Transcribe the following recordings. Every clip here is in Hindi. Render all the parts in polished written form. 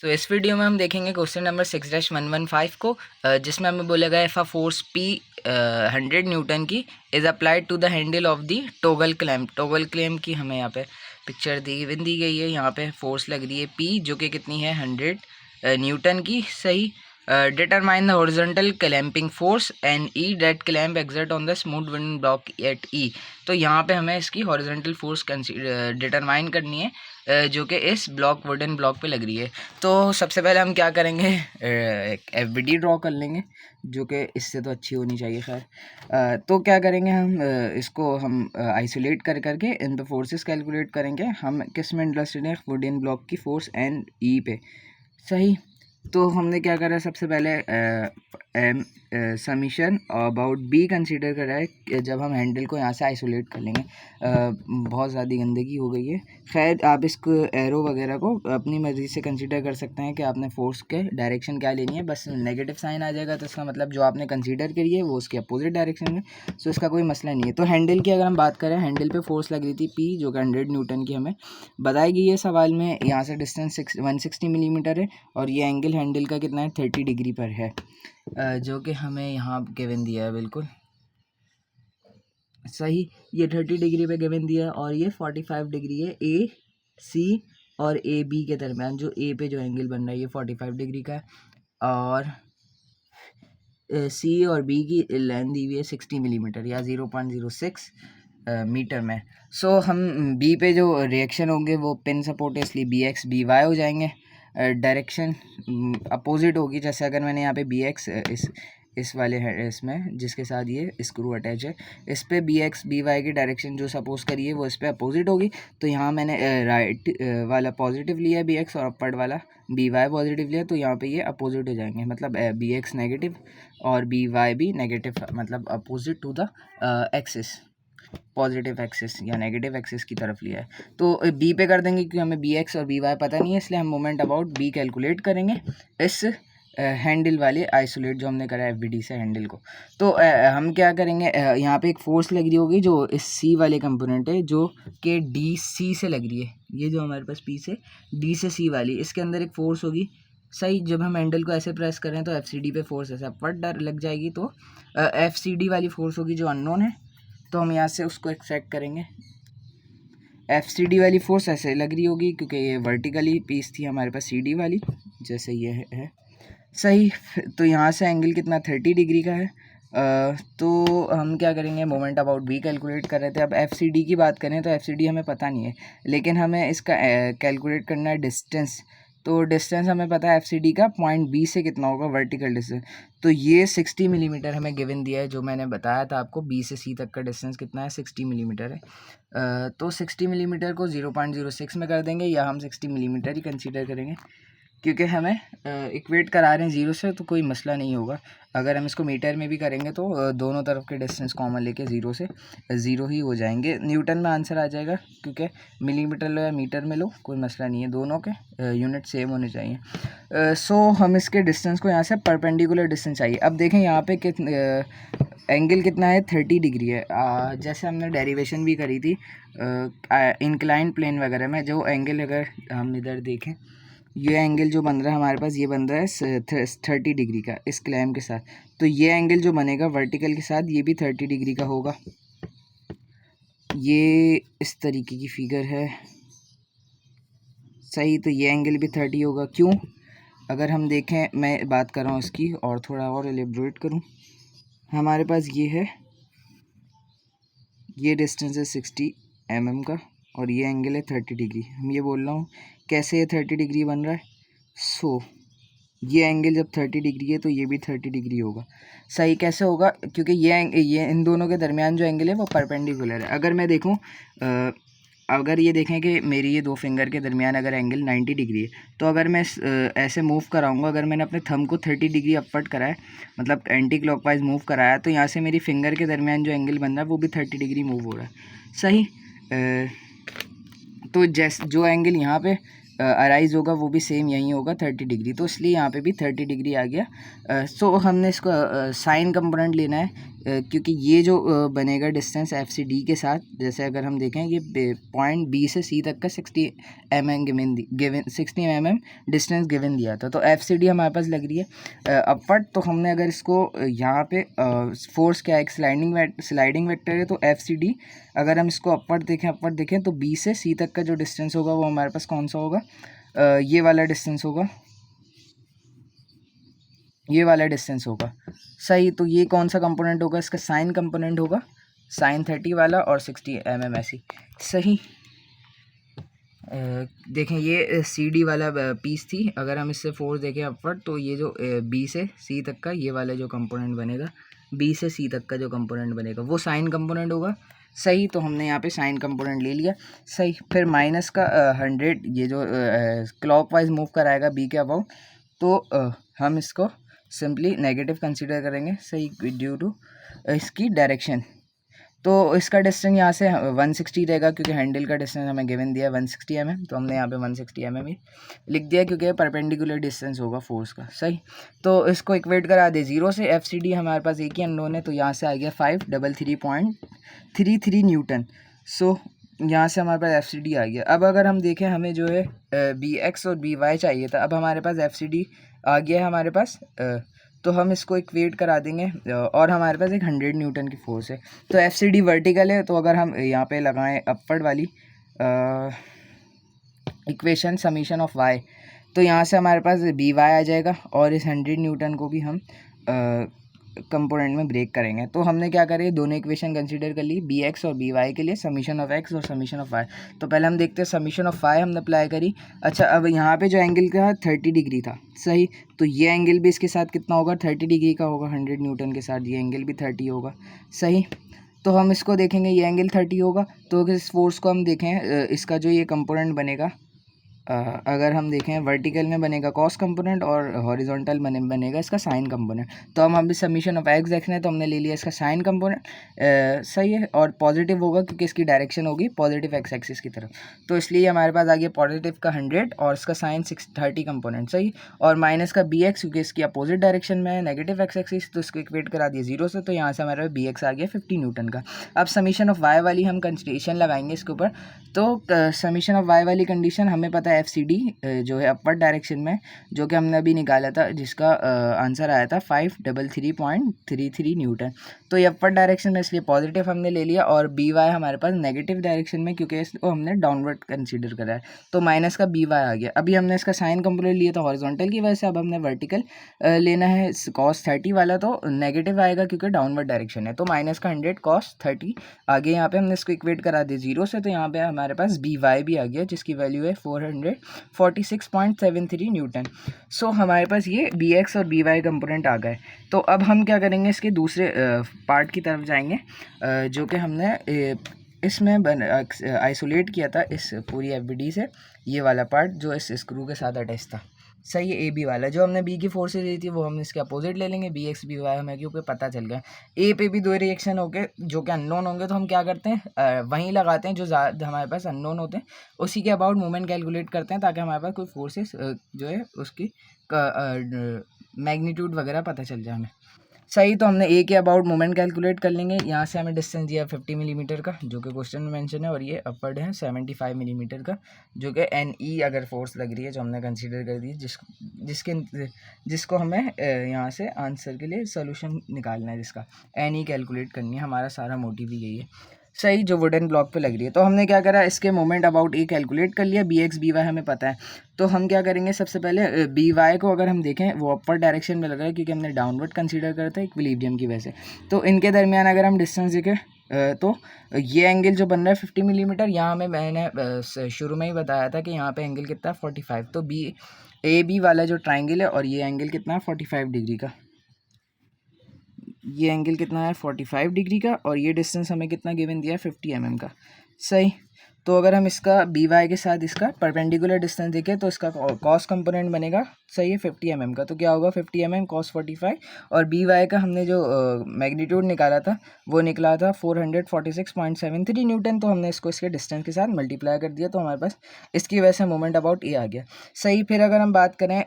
तो इस वीडियो में हम देखेंगे क्वेश्चन नंबर 6-115 को, जिसमें हमें बोला गया if a force P 100 newton की is applied to the handle of the toggle clamp. Toggle clamp की हमें यहाँ पे पिक्चर दी गई है। यहाँ पे फोर्स लग रही है P, जो कि कितनी है 100 न्यूटन की। सही। Determine the horizontal clamping force and E that clamp exert on the smooth wooden block at E. तो यहाँ पे हमें इसकी हॉरिजॉन्टल फोर्स डिटरमाइन करनी है, जो कि इस वुडन ब्लॉक पे लग रही है। तो सबसे पहले हम क्या करेंगे, एक एफबीडी ड्रॉ कर लेंगे, जो कि इससे तो अच्छी होनी चाहिए। खैर, तो क्या करेंगे हम, इसको हम आइसोलेट करके इन द फोर्सेस कैलकुलेट करेंगे। हम किस में इंटरेस्टेड है, वुडन ब्लॉक की फोर्स एंड ई पे। सही। तो हमने क्या करा, सबसे पहले समीशन अबाउट बी कंसीडर करा है कि जब हम हैंडल को यहाँ से आइसोलेट कर लेंगे। बहुत ज़्यादा गंदगी हो गई है। खैर, आप इसको एरो वगैरह को अपनी मर्ज़ी से कंसीडर कर सकते हैं कि आपने फोर्स के डायरेक्शन क्या लेनी है। बस नेगेटिव साइन आ जाएगा तो इसका मतलब जो आपने कंसीडर करी है वो उसके अपोजिट डायरेक्शन में, सो इसका कोई मसला नहीं है। तो हैंडल की अगर हम बात करें, हैंडल पे फोर्स लग रही थी P, जो कि 100 न्यूटन की हमें बताई गई है सवाल में। यहाँ से डिस्टेंस 160 मिलीमीटर है और ये एंगल हैंडल का कितना है, 30 डिग्री पर है, जो कि हमें यहाँ गिवन दिया है। बिल्कुल सही। ये 30 डिग्री पे गिवन दिया है और ये 45 डिग्री है ए सी और ए बी के दरमियान। जो ए पे जो एंगल बन रहा है ये 45 डिग्री का है और सी और बी की लेंथ दी हुई है 60 मिलीमीटर या 0.06 मीटर में। सो हम बी पे जो रिएक्शन होंगे वो पिन सपोर्ट है, इसलिए बी एक्स बी वाई हो जाएंगे। डायरेक्शन अपोजिट होगी। जैसे अगर मैंने यहाँ पे बी एक्स इस वाले है इसमें जिसके साथ ये स्क्रू अटैच है, इस पे बी एक्स बी वाई की डायरेक्शन जो सपोज करिए वो इस पे अपोजिट होगी। तो यहाँ मैंने राइट वाला पॉजिटिव लिया है बी एक्स और अपवर्ड वाला बी वाई पॉजिटिव लिया, तो यहाँ पे ये अपोजिट हो जाएंगे। मतलब बी एक्स नेगेटिव और बी वाई भी नेगेटिव, मतलब opposite to the axis, positive axis या नेगेटिव एक्सिस की तरफ लिया है। तो बी पे कर देंगे क्योंकि हमें बी एक्स और बी वाई पता नहीं है, इसलिए हम मोमेंट अबाउट बी कैलकुलेट करेंगे इस हैंडल वाले आइसोलेट जो हमने करा है एफबीडी से हैंडल को। तो हम क्या करेंगे, यहाँ पे एक फोर्स लग रही होगी जो इस सी वाले कंपोनेंट है, जो कि डी सी से लग रही है। ये जो हमारे पास पी से डी से सी वाली, इसके अंदर एक फोर्स होगी। सही। जब हम हैंडल को ऐसे प्रेस करें तो एफ पे फोर्स ऐसे अपवर्ड लग जाएगी, तो एफ वाली फोर्स होगी जो अननोन है। तो हम यहाँ से उसको एक्सट्रैक्ट करेंगे। एफ वाली फोर्स ऐसे लग रही होगी क्योंकि ये वर्टिकली पीस थी हमारे पास सी वाली, जैसे ये है। सही। तो यहाँ से एंगल कितना 30 डिग्री का है। तो हम क्या करेंगे, मोमेंट अबाउट बी कैलकुलेट कर रहे थे। अब एफ की बात करें तो एफ हमें पता नहीं है, लेकिन हमें इसका कैलकुलेट करना है डिस्टेंस। तो डिस्टेंस हमें पता है एफ का पॉइंट बी से कितना होगा वर्टिकल डिस्टेंस। तो ये 60 मिलीमीटर हमें गिवन दिया है, जो मैंने बताया था आपको बी से सी तक का डिस्टेंस कितना है, 60 मिलीमीटर है। तो 60 मिलीमीटर को 0.06 में कर देंगे, या हम 60 मिलीमीटर ही कंसीडर करेंगे क्योंकि हमें इक्वेट करा रहे हैं ज़ीरो से, तो कोई मसला नहीं होगा। अगर हम इसको मीटर में भी करेंगे तो दोनों तरफ के डिस्टेंस कॉमन लेके ज़ीरो से ज़ीरो ही हो जाएंगे। न्यूटन में आंसर आ जाएगा क्योंकि मिलीमीटर लो या मीटर में लो कोई मसला नहीं है, दोनों के यूनिट सेम होने चाहिए। सो हम इसके डिस्टेंस को यहाँ से परपेंडिकुलर डिस्टेंस चाहिए। अब देखें यहाँ पे एंगल कितना है, 30 डिग्री है। जैसे हमने डेरिवेशन भी करी थी इंक्लाइन प्लेन वगैरह में, जो एंगल अगर हम इधर देखें, ये एंगल जो बन रहा है हमारे पास, ये बन रहा है 30 डिग्री का इस क्लैम के साथ। तो ये एंगल जो बनेगा वर्टिकल के साथ, ये भी 30 डिग्री का होगा। ये इस तरीके की फिगर है। सही। तो ये एंगल भी 30 होगा। क्यों? अगर हम देखें, मैं बात कर रहा हूँ इसकी और थोड़ा और एलिब्रेट करूँ। हमारे पास ये है, ये डिस्टेंस है 60 mm का और ये एंगल है 30 डिग्री। हम ये बोल रहा हूँ कैसे ये 30 डिग्री बन रहा है। सो ये एंगल जब 30 डिग्री है तो ये भी 30 डिग्री होगा। सही। कैसे होगा? क्योंकि ये इन दोनों के दरमियान जो एंगल है वो परपेंडिकुलर है। अगर मैं देखूं, अगर ये देखें कि मेरी ये दो फिंगर के दरमियान अगर एंगल 90 डिग्री है, तो अगर मैं ऐसे मूव कराऊंगा, अगर मैंने अपने थंब को 30 डिग्री अपवर्ड करा है, मतलब एंटी क्लॉकवाइज मूव कराया है, तो यहाँ से मेरी फिंगर के दरमियान जो एंगल बन रहा है वो भी 30 डिग्री मूव हो रहा है। सही। तो जो एंगल यहाँ पे अराइज होगा वो भी सेम यहीं होगा 30 डिग्री, तो इसलिए यहाँ पे भी 30 डिग्री आ गया। सो हमने इसको साइन कंपोनेंट लेना है क्योंकि ये जो बनेगा डिस्टेंस एफ सी डी के साथ, जैसे अगर हम देखें ये पॉइंट बी से सी तक का 60 mm given 60 mm distance given दिया था। तो एफ सी डी हमारे पास लग रही है अपवर्ड। तो हमने अगर इसको यहाँ पे फोर्स क्या है, एक स्लाइडिंग वेक्टर है, तो एफ सी डी अगर हम इसको अपवर्ड देखें तो बी से सी तक का जो डिस्टेंस होगा वो हमारे पास कौन सा होगा, ये वाला डिस्टेंस होगा, ये वाला डिस्टेंस होगा। सही, तो ये कौन सा कंपोनेंट होगा, इसका साइन कंपोनेंट होगा, साइन 30 वाला, और 60 mm ऐसी। सही, देखें ये सी डी वाला पीस थी, अगर हम इससे फोर्स देखें अपवर्ड तो ये जो बी से सी तक का ये वाला जो कंपोनेंट बनेगा, बी से सी तक का जो कंपोनेंट बनेगा वो साइन कंपोनेंट होगा। सही, तो हमने यहाँ पे साइन कंपोनेंट ले लिया। सही, फिर माइनस का 100 ये जो क्लॉकवाइज मूव कराएगा बी के अबाउट, तो हम इसको सिंपली नेगेटिव कंसीडर करेंगे। सही, ड्यू टू इसकी डायरेक्शन। तो इसका डिस्टेंस यहाँ से 160 रहेगा, क्योंकि हैंडल का डिस्टेंस हमें गिवन दिया है 160 mm, तो हमने यहाँ पे 160 mm ही लिख दिया, क्योंकि परपेंडिकुलर डिस्टेंस होगा फोर्स का। सही, तो इसको इक्वेट करा दे 0 से। एफ सी डी हमारे पास एक ही अननोन है, तो यहाँ से आ गया 533.33 न्यूटन। सो यहाँ से हमारे पास एफ सी डी आ गया। अब अगर हम देखें हमें जो है बी एक्स और बी वाई चाहिए था, अब हमारे पास एफ सी डी आ गया है हमारे पास, तो हम इसको इक्वेट करा देंगे, और हमारे पास एक 100 न्यूटन की फोर्स है। तो एफ सी डी वर्टिकल है, तो अगर हम यहाँ पे लगाएं अपवर्ड वाली इक्वेशन समीशन ऑफ वाई, तो यहाँ से हमारे पास बी वाई आ जाएगा, और इस 100 न्यूटन को भी हम कंपोनेंट में ब्रेक करेंगे। तो हमने क्या करें, दोनों इक्वेशन कंसीडर कर ली, बी एक्स और बी वाई के लिए, समीशन ऑफ एक्स और समीशन ऑफ वाई। तो पहले हम देखते हैं समीशन ऑफ वाई हमने अप्लाई करी। अच्छा, अब यहाँ पे जो एंगल का 30 डिग्री था, सही, तो ये एंगल भी इसके साथ कितना होगा, 30 डिग्री का होगा, 100 न्यूटन के साथ ये एंगल भी 30 होगा। सही, तो हम इसको देखेंगे, ये एंगल 30 होगा, तो इस फोर्स को हम देखें, इसका जो ये कंपोनेंट बनेगा, अगर हम देखें वर्टिकल में बनेगा कॉस कंपोनेंट, और हॉरिजॉन्टल बनेगा इसका साइन कंपोनेंट। तो हम अभी समीशन ऑफ एक्स देखना है, तो हमने ले लिया इसका साइन कंपोनेंट। सही है, और पॉजिटिव होगा क्योंकि इसकी डायरेक्शन होगी पॉजिटिव एक्स एक्सिस की तरफ, तो इसलिए हमारे पास आ गया पॉजिटिव का 100 और इसका साइन 30 कंपोनेंट। सही, और माइनस का बी एक्स, क्योंकि इसकी अपोजिट डायरेक्शन में है नेगेटिव एक्स एक्सिस, तो इसको इक्वेट करा दिया 0 से, तो यहाँ से हमारे पास बी एक्स आ गया 50 न्यूटन का। अब समीशन ऑफ वाई वाली हम कंसिडरेशन लगाएंगे इसके ऊपर। तो समीशन ऑफ वाई वाली कंडीशन हमें पता है एफ सी डी जो है अपवर्ड डायरेक्शन में, जो कि हमने अभी निकाला था, जिसका आंसर आया था 533.33 न्यूटन। तो ये अपवर्ड डायरेक्शन में, इसलिए पॉजिटिव हमने ले लिया, और बी वाई हमारे पास नेगेटिव डायरेक्शन में, क्योंकि इसको हमने डाउनवर्ड कंसीडर करा है, तो माइनस का बी वाई आ गया। अभी हमने इसका साइन कंपोनेंट लिया था हॉरिजॉन्टल की वजह से, अब हमने वर्टिकल लेना है कॉस 30 वाला, तो नेगेटिव आएगा क्योंकि डाउनवर्ड डायरेक्शन है, तो माइनस का 100 कॉस 30 आगे, यहाँ पे हमने इसको इक्वेट करा दिया 0 से, तो यहाँ पे हमारे पास बी वाई भी आ गया, जिसकी वैल्यू है 446.73 न्यूटन। सो हमारे पास ये बी एक्स और बी वाई कंपोनेंट आ गए। तो अब हम क्या करेंगे, इसके दूसरे पार्ट की तरफ जाएंगे, जो कि हमने इसमें आइसोलेट किया था इस पूरी एफबीडी से, ये वाला पार्ट जो इस स्क्रू के साथ अटैच था। सही है, ए बी वाला जो हमने बी की फोर्सेज दी थी वो हमने इसके अपोजिट ले लेंगे, बी एक्स बी वाई हमें क्योंकि पता चल गया। ए पे भी दो रिएक्शन होंगे जो कि अननोन होंगे, तो हम क्या करते हैं, वहीं लगाते हैं जो हमारे पास अननोन होते हैं, उसी के अबाउट मूवमेंट कैलकुलेट करते हैं, ताकि हमारे पास कोई फोर्सेस जो है उसकी मैग्नीट्यूड वगैरह पता चल जाए हमें। सही, तो हमने ए के अबाउट मोमेंट कैलकुलेट कर लेंगे। यहाँ से हमें डिस्टेंस दिया 50 मिलीमीटर का, जो कि क्वेश्चन में मेंशन है, और ये अपवर्ड है 75 मिलीमीटर का, जो कि एन ई अगर फोर्स लग रही है, जो हमने कंसीडर कर दी, जिसको हमें यहाँ से आंसर के लिए सोल्यूशन निकालना है, जिसका एन ई कैलकुलेट करनी है। हमारा सारा मोटिव ही यही है। सही, जो वुडन ब्लॉक पे लग रही है, तो हमने क्या करा, इसके मोमेंट अबाउट ए कैलकुलेट कर लिया, बी एक्स बी वाई हमें पता है। तो हम क्या करेंगे, सबसे पहले बी वाई को अगर हम देखें वो अपर डायरेक्शन में लग रहा है, क्योंकि हमने डाउनवर्ड कंसीडर करते हैं इक्विलिब्रियम की वजह से। तो इनके दरमियान अगर हम डिस्टेंस देखें, तो ये एंगल जो बन रहा है 50 मिलीमीटर, यहाँ में मैंने शुरू में ही बताया था कि यहाँ पे एंगल कितना है 45, तो बी ए बी वाला जो ट्राइंगल है, और ये एंगल कितना है 45 डिग्री का, ये एंगल कितना है 45 डिग्री का, और ये डिस्टेंस हमें कितना गिवन दिया है 50 mm का। सही, तो अगर हम इसका बी वाई के साथ इसका परपेंडिकुलर डिस्टेंस देखें, तो इसका कॉस कंपोनेंट बनेगा, सही है, 50 mm का, तो क्या होगा 50 mm कॉस 45, और बी वाई का हमने जो मैग्नीट्यूड निकाला था वो निकला था 446.73 न्यूटन, तो हमने इसको इसके डिस्टेंस के साथ मल्टीप्लाई कर दिया, तो हमारे पास इसकी वजह से मोमेंट अबाउट ए आ गया। सही, फिर अगर हम बात करें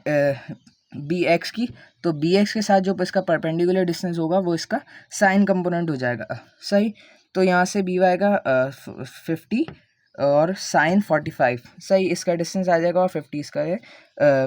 बी एक्स की, तो बी एक्स के साथ जो इसका परपेंडिकुलर डिस्टेंस होगा वो इसका साइन कंपोनेंट हो जाएगा। सही, तो यहाँ से बी वाई का 50 और साइन 45, सही, इसका डिस्टेंस आ जाएगा और 50 इसका है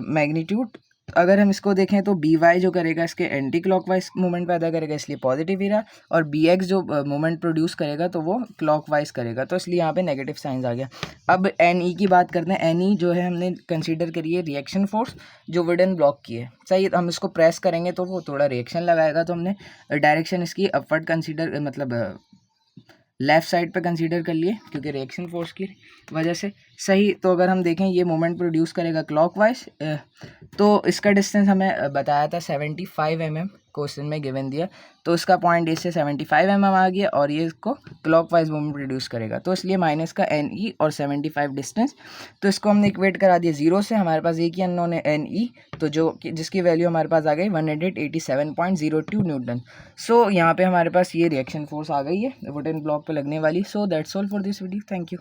मैग्नीट्यूड। अगर हम इसको देखें तो बी वाई जो करेगा इसके एंटी क्लॉकवाइज मूवमेंट पैदा करेगा, इसलिए पॉजिटिव ही रहा, और बी एक्स जो मूवमेंट प्रोड्यूस करेगा तो वो क्लॉकवाइज करेगा, तो इसलिए यहाँ पे नेगेटिव साइंस आ गया। अब एन ई की बात करते हैं। एन ई जो है हमने कंसीडर करी है रिएक्शन फोर्स जो वुडन ब्लॉक की है। सही, हम इसको प्रेस करेंगे तो वो थोड़ा रिएक्शन लगाएगा, तो हमने डायरेक्शन इसकी अपवर्ड कंसीडर मतलब लेफ़्ट साइड पे कंसीडर कर लिए क्योंकि रिएक्शन फोर्स की वजह से। सही, तो अगर हम देखें ये मोमेंट प्रोड्यूस करेगा क्लॉकवाइज, तो इसका डिस्टेंस हमें बताया था 75 mm क्वेश्चन में गिवन दिया, तो इसका पॉइंट ए से 75 mm आ गया और ये इसको क्लॉकवाइज मोमेंट प्रोड्यूस करेगा, तो इसलिए माइनस का एन ई और 75 डिस्टेंस, तो इसको हमने इक्वेट करा दिया 0 से। हमारे पास एक ही अननोन है एन ई, तो जो जिसकी वैल्यू हमारे पास आ गई 187.02 न्यूटन। सो यहाँ पे हमारे पास ये रिएक्शन फोर्स आ गई है वुडन ब्लॉक पे लगने वाली। So that's all for this video, thank you.